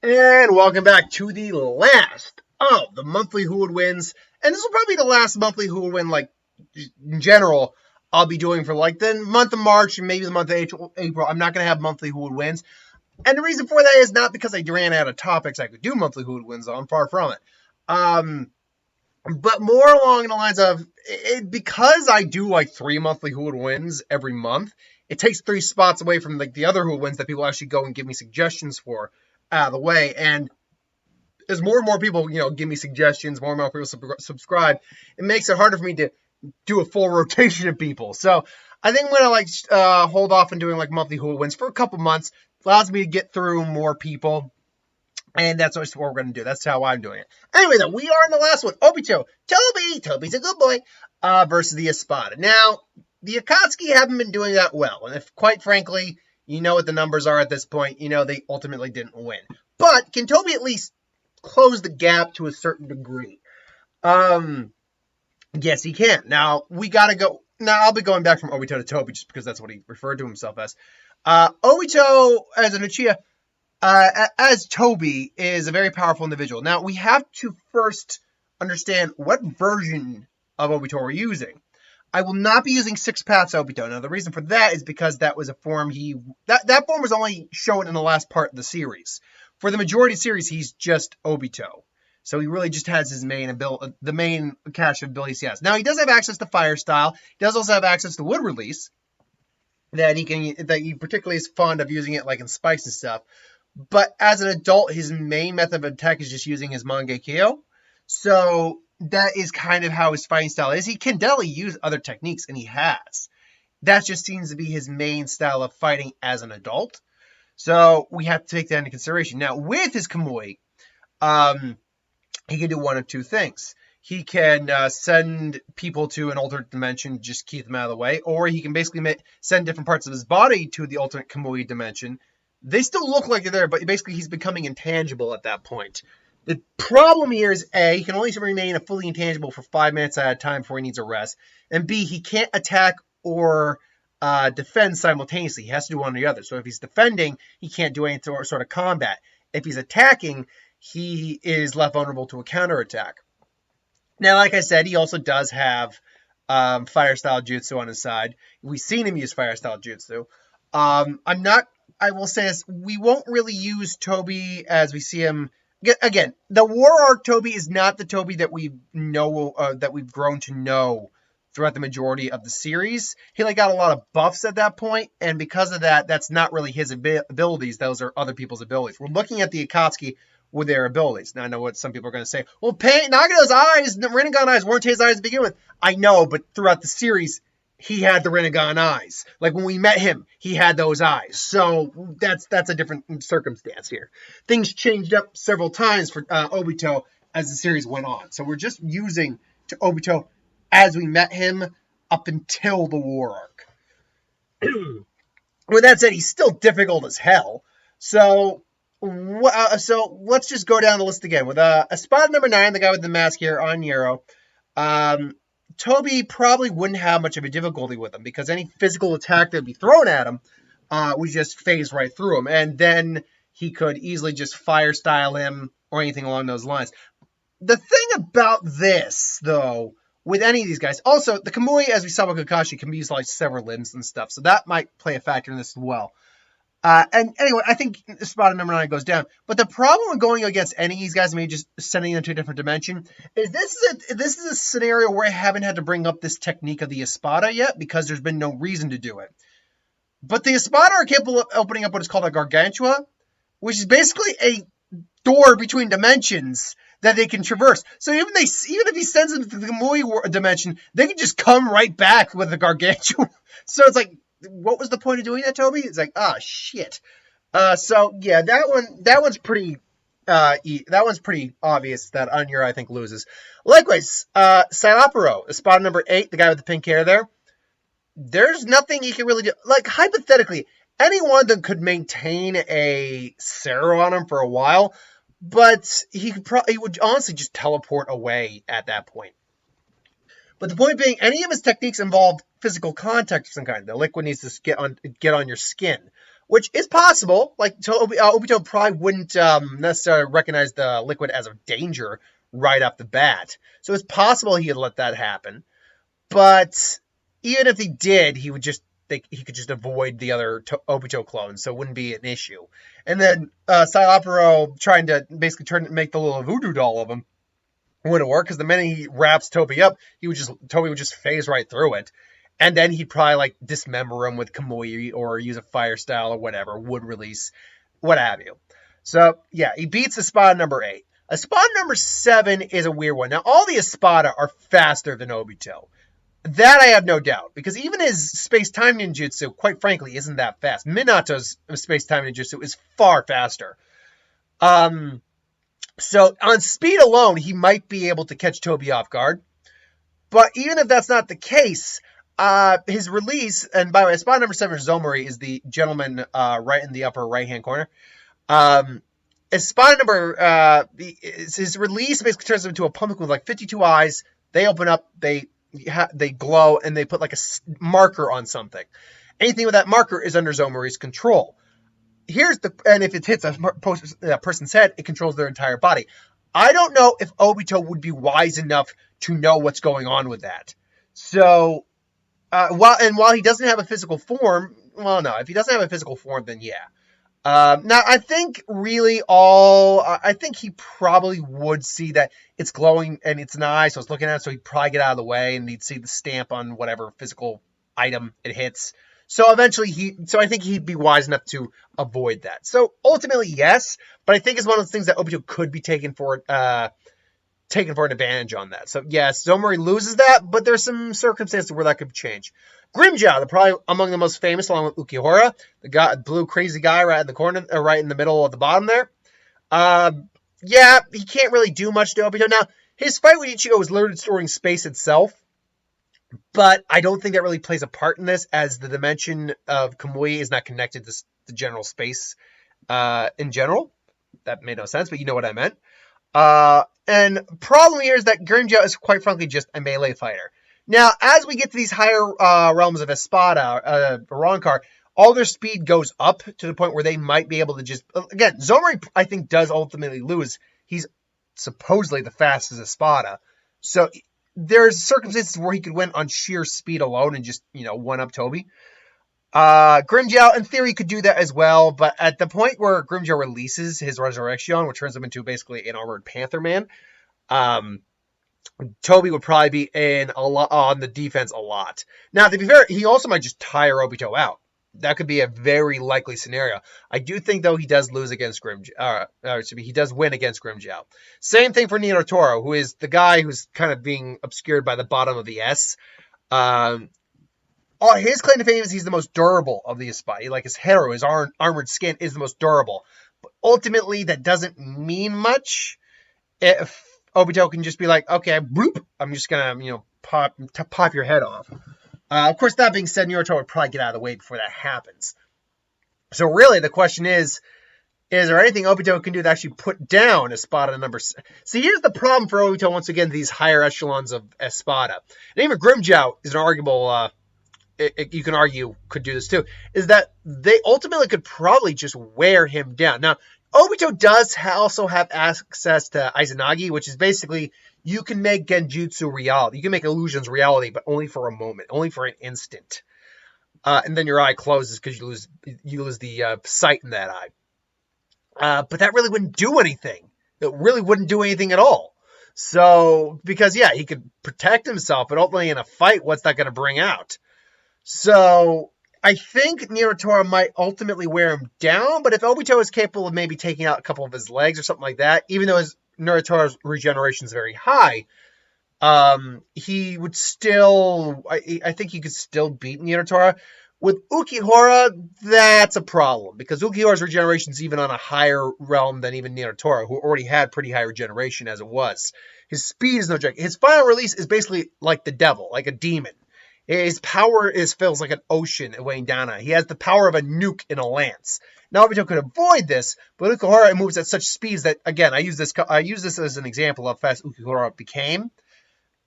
And welcome back to the last of the monthly Who Would Wins. And this will probably be the last monthly Who Would Win, like, in general, I'll be doing for, like, the month of March and maybe the month of April. I'm not going to have monthly Who Would Wins. And the reason for that is not because I ran out of topics I could do monthly Who Would Wins on, far from it. But more along the lines of, because I do, like, 3 monthly Who Would Wins every month, it takes 3 spots away from, like, the other Who Would Wins that people actually go and give me suggestions for out of the way. And as more and more people, give me suggestions, more and more people subscribe, it makes it harder for me to do a full rotation of people. So I think I'm going to hold off on doing like monthly Who Wins for a couple months. Allows me to get through more people. And that's what we're going to do. That's how I'm doing it. Anyway, though, we are in the last one. Obito, Tobi's a good boy, versus the Espada. Now, the Akatsuki haven't been doing that well. And if, quite frankly, you know what the numbers are at this point, they ultimately didn't win. But can Tobi at least close the gap to a certain degree? Yes, he can. Now, we got to go. Now, I'll be going back from Obito to Tobi just because that's what he referred to himself as. Obito, as an Uchiha, as Tobi, is a very powerful individual. Now, we have to first understand what version of Obito we're using. I will not be using 6 Paths Obito. Now, the reason for that is because that was a form that form was only shown in the last part of the series. For the majority of the series, he's just Obito. So he really just has his the main cache of abilities he has. Now, he does have access to Fire Style. He does also have access to Wood Release. That he particularly is fond of using it like in spikes and stuff. But as an adult, his main method of attack is just using his Mangekyo. So that is kind of how his fighting style is. He can definitely use other techniques, and he has. That just seems to be his main style of fighting as an adult. So we have to take that into consideration. Now, with his Kamui, he can do one of two things. He can send people to an alternate dimension, just keep them out of the way, or he can basically send different parts of his body to the alternate Kamui dimension. They still look like they're there, but basically he's becoming intangible at that point. The problem here is, A, he can only remain a fully intangible for 5 minutes at a time before he needs a rest, and B, he can't attack or defend simultaneously. He has to do one or the other. So if he's defending, he can't do any sort of combat. If he's attacking, he is left vulnerable to a counterattack. Now, like I said, he also does have Fire Style Jutsu on his side. We've seen him use Fire Style Jutsu. I will say this, we won't really use Tobi as we see him. Again, the War Arc Tobi is not the Tobi that we've grown to know throughout the majority of the series. He got a lot of buffs at that point, and because of that, that's not really his abilities. Those are other people's abilities. We're looking at the Akatsuki with their abilities. Now, I know what some people are going to say. Well, Nagato's eyes, the Rinnegan eyes, weren't his eyes to begin with. I know, but throughout the series, he had the Rinnegan eyes. Like when we met him, he had those eyes. So that's a different circumstance here. Things changed up several times for Obito as the series went on. So we're just using Obito as we met him up until the War Arc. With that said, he's still difficult as hell. So let's just go down the list again. With Espada number 9, the guy with the mask here on Euro. Tobi probably wouldn't have much of a difficulty with him because any physical attack that would be thrown at him would just phase right through him. And then he could easily just fire style him or anything along those lines. The thing about this, though, with any of these guys, also, the Kamui, as we saw with Kakashi, can be used like sever limbs and stuff. So that might play a factor in this as well. And anyway, I think Espada number 9 goes down. But the problem with going against any of these guys, maybe just sending them to a different dimension, is this is a scenario where I haven't had to bring up this technique of the Espada yet because there's been no reason to do it. But the Espada are capable of opening up what is called a Gargantua, which is basically a door between dimensions that they can traverse. So even if he sends them to the Kamui dimension, they can just come right back with the Gargantua. So it's like, what was the point of doing that, Tobi? It's like, shit. So yeah, that one's pretty obvious that Anya, I think, loses. Likewise, Silapero, Espada number 8, the guy with the pink hair there. There's nothing he can really do. Like, hypothetically, any one of them could maintain a Sero on him for a while, but he would honestly just teleport away at that point. But the point being, any of his techniques involve physical contact of some kind. The liquid needs to get on your skin. which is possible. Like, Obito probably wouldn't necessarily recognize the liquid as a danger right off the bat. So it's possible he'd let that happen. But even if he did, he could just avoid the other Obito clones, so it wouldn't be an issue. And then Opero trying to basically make the little voodoo doll of him wouldn't work, because the minute he wraps Tobi up, Tobi would just phase right through it. And then he'd probably like dismember him with Kamui or use a fire style or whatever, wood release, what have you. So yeah, he beats Espada number 8. Espada number 7 is a weird one. Now all the Espada are faster than Obito. That I have no doubt, because even his space-time ninjutsu, quite frankly, isn't that fast. Minato's space-time ninjutsu is far faster. So on speed alone, he might be able to catch Tobi off guard. But even if that's not the case, his release, and by the way, Espada number 7 Zomori is the gentleman right in the upper right-hand corner. Espada number, his release basically turns him into a pumpkin with like 52 eyes. They open up, they glow, and they put like a marker on something. Anything with that marker is under Zomori's control. And if it hits a person's head, it controls their entire body. I don't know if Obito would be wise enough to know what's going on with that. So, while he doesn't have a physical form, well, no, if he doesn't have a physical form, then yeah. Now, I think I think he probably would see that it's glowing and it's an eye, so it's looking at it, so he'd probably get out of the way and he'd see the stamp on whatever physical item it hits. So eventually I think he'd be wise enough to avoid that. So ultimately, yes, but I think it's one of those things that Obito could be taken for an advantage on that. So yes, Zomori loses that, but there's some circumstances where that could change. Grimmjow, probably among the most famous, along with Ukihara, the blue crazy guy right in the corner, right in the middle of the bottom there. Yeah, he can't really do much to Obito. Now, his fight with Ichigo is literally storing space itself, but I don't think that really plays a part in this, as the dimension of Kamui is not connected to the general space in general. That made no sense, but you know what I meant. And problem here is that Grimmjow is quite frankly just a melee fighter. Now, as we get to these higher realms of Espada, Rancor, all their speed goes up to the point where they might be able to just... Again, Zomori, I think, does ultimately lose. He's supposedly the fastest Espada. So there's circumstances where he could win on sheer speed alone and just, one-up Tobi. Grimmjow, in theory, could do that as well, but at the point where Grimmjow releases his Resurrection, which turns him into basically an armored Panther Man, Tobi would probably be on the defense a lot. Now, to be fair, he also might just tire Obito out. That could be a very likely scenario. I do think, though, he does lose against Grimmjow. He does win against Grimmjow. Same thing for Ninotauro, who is the guy who's kind of being obscured by the bottom of the S. His claim to fame is he's the most durable of the Espada. Like his hair, his armored skin is the most durable. But ultimately, that doesn't mean much if Obito can just be like, okay, bloop, I'm just gonna, pop your head off. Of course, that being said, Naruto would probably get out of the way before that happens. So really, the question is there anything Obito can do to actually put down Espada number 7? See, here's the problem for Obito, once again, these higher echelons of Espada. And even Grimmjow is an arguable, you can argue, could do this too, is that they ultimately could probably just wear him down. Now, Obito does also have access to Izanagi, which is basically you can make genjutsu reality. You can make illusions reality, but only for a moment, only for an instant. And then your eye closes because you lose the sight in that eye. But that really wouldn't do anything. It really wouldn't do anything at all. So, because, yeah, he could protect himself, but ultimately in a fight, what's that going to bring out? So, I think Naruto might ultimately wear him down, but if Obito is capable of maybe taking out a couple of his legs or something like that, even though his Naruto's regeneration is very high, he would still... I think he could still beat Naruto. With Ukihara, that's a problem, because Ukihara's regeneration is even on a higher realm than even Naruto, who already had pretty high regeneration as it was. His speed is no joke. His final release is basically like the devil, like a demon. His power feels like an ocean weighing down on it. He has the power of a nuke in a lance. Now, Obito could avoid this, but Ukihara moves at such speeds that, again, I use this as an example of how fast Ukihara became.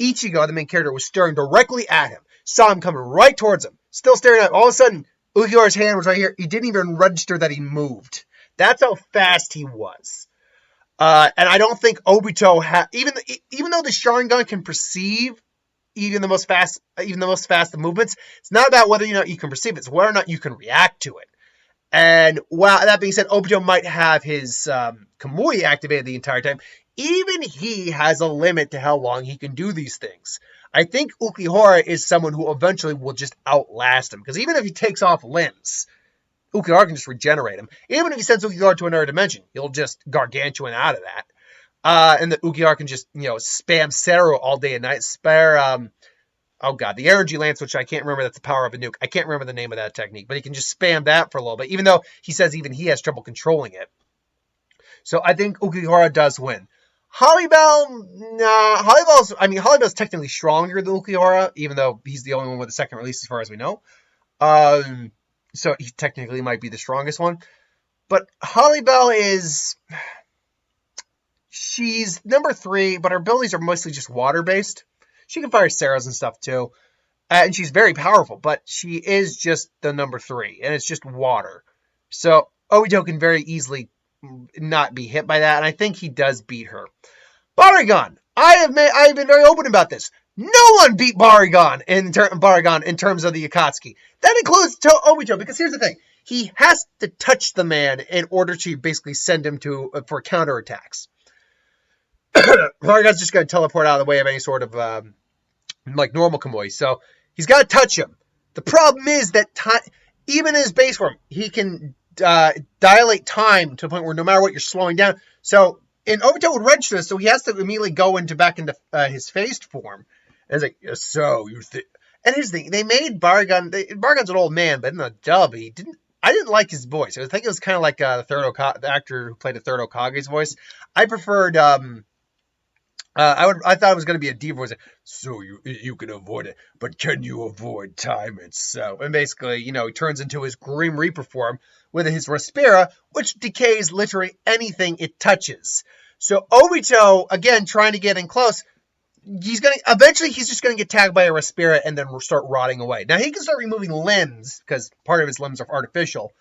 Ichigo, the main character, was staring directly at him, saw him coming right towards him, still staring at him. All of a sudden, Ukiyora's hand was right here. He didn't even register that he moved. That's how fast he was. And I don't think Obito even though the Sharingan can perceive even the most fast of movements, it's not about whether you can perceive it, it's whether or not you can react to it. And while that being said, Obito might have his Kamui activated the entire time. Even he has a limit to how long he can do these things. I think Ukiyohara is someone who eventually will just outlast him. Because even if he takes off limbs, Ukiyohara can just regenerate him. Even if he sends Ukiyohara to another dimension, he'll just gargantuan out of that. And the Ukiyohara can just, spam Seru all day and night. Spare, the energy lance, which I can't remember, that's the power of a nuke. I can't remember the name of that technique, but he can just spam that for a little bit, even though he says even he has trouble controlling it. So I think Ukiyohara does win. Holybell, Holybell's technically stronger than Ukiyohara, even though he's the only one with a second release as far as we know. So he technically might be the strongest one. But Holybell she's number 3, but her abilities are mostly just water-based. She can fire Sarahs and stuff too. And she's very powerful, but she is just the number 3, and it's just water. So Obito can very easily not be hit by that, and I think he does beat her. Baragon! I have been very open about this. No one beat Baragon in terms of the Akatsuki. That includes Obito, because here's the thing. He has to touch the man in order to basically send him for counterattacks. Baragon's just going to teleport out of the way of any sort of normal Kamui. So he's got to touch him. The problem is that even in his base form, he can dilate time to the point where no matter what, you're slowing down. So Obito would register this, so he has to immediately go back into his phased form. And it's like, so you think? And here's the thing: they made Baragon. Baragon's an old man, but in the dub, I didn't like his voice. I think it was kind of like the actor who played the third Hokage's voice. I preferred. I thought it was going to be a deep voice. So you can avoid it, but can you avoid time itself? And basically, he turns into his Grim Reaper form with his Respira, which decays literally anything it touches. So Obito, again, trying to get in close, he's just going to get tagged by a Respira and then start rotting away. Now, he can start removing limbs, because part of his limbs are artificial,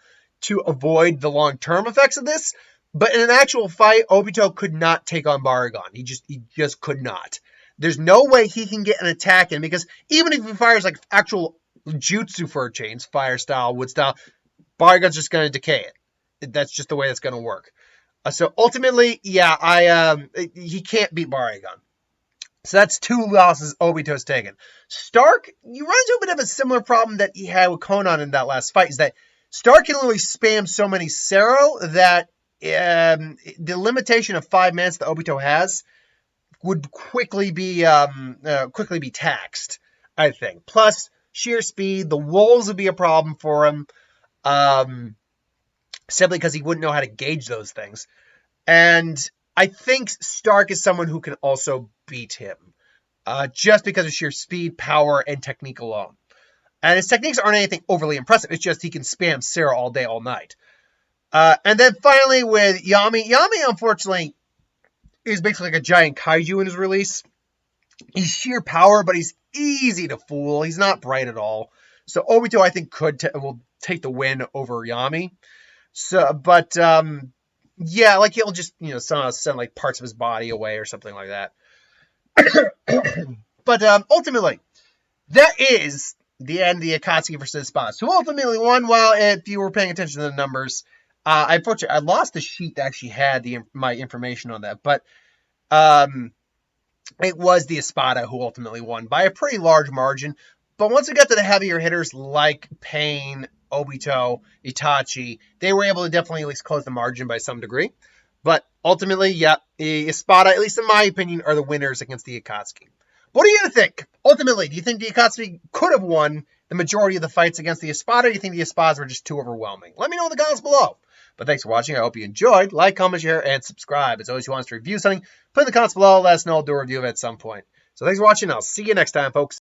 to avoid the long-term effects of this. But in an actual fight, Obito could not take on Baragon. He just could not. There's no way he can get an attack in, because even if he fires actual jutsu fur chains, fire style, wood style, Baragon's just going to decay it. That's just the way that's going to work. So ultimately, he can't beat Baragon. So that's 2 losses Obito's taken. Stark, you run into a bit of a similar problem that he had with Conan in that last fight, is that Stark can only spam so many Sero that the limitation of 5 minutes that Obito has would quickly be taxed, I think. Plus, sheer speed, the wolves would be a problem for him, simply because he wouldn't know how to gauge those things. And I think Stark is someone who can also beat him, just because of sheer speed, power, and technique alone. And his techniques aren't anything overly impressive. It's just he can spam Sarah all day, all night. And then finally with Yami. Yami, unfortunately, is basically like a giant kaiju in his release. He's sheer power, but he's easy to fool. He's not bright at all. So Obito, I think, will take the win over Yami. So, but he'll just send parts of his body away or something like that. But ultimately, that is the end of the Akatsuki versus Espada. So ultimately won. Well, if you were paying attention to the numbers, unfortunately, I lost the sheet that actually had my information on that, but it was the Espada who ultimately won by a pretty large margin. But once we got to the heavier hitters like Pain, Obito, Itachi, they were able to definitely at least close the margin by some degree. But ultimately, Espada, at least in my opinion, are the winners against the Akatsuki. What do you think? Ultimately, do you think the Akatsuki could have won the majority of the fights against the Espada, or do you think the Espadas were just too overwhelming? Let me know in the comments below. But thanks for watching. I hope you enjoyed. Like, comment, share, and subscribe. As always, if you want us to review something, put in the comments below. Let us know. I'll do a review of it at some point. So thanks for watching. I'll see you next time, folks.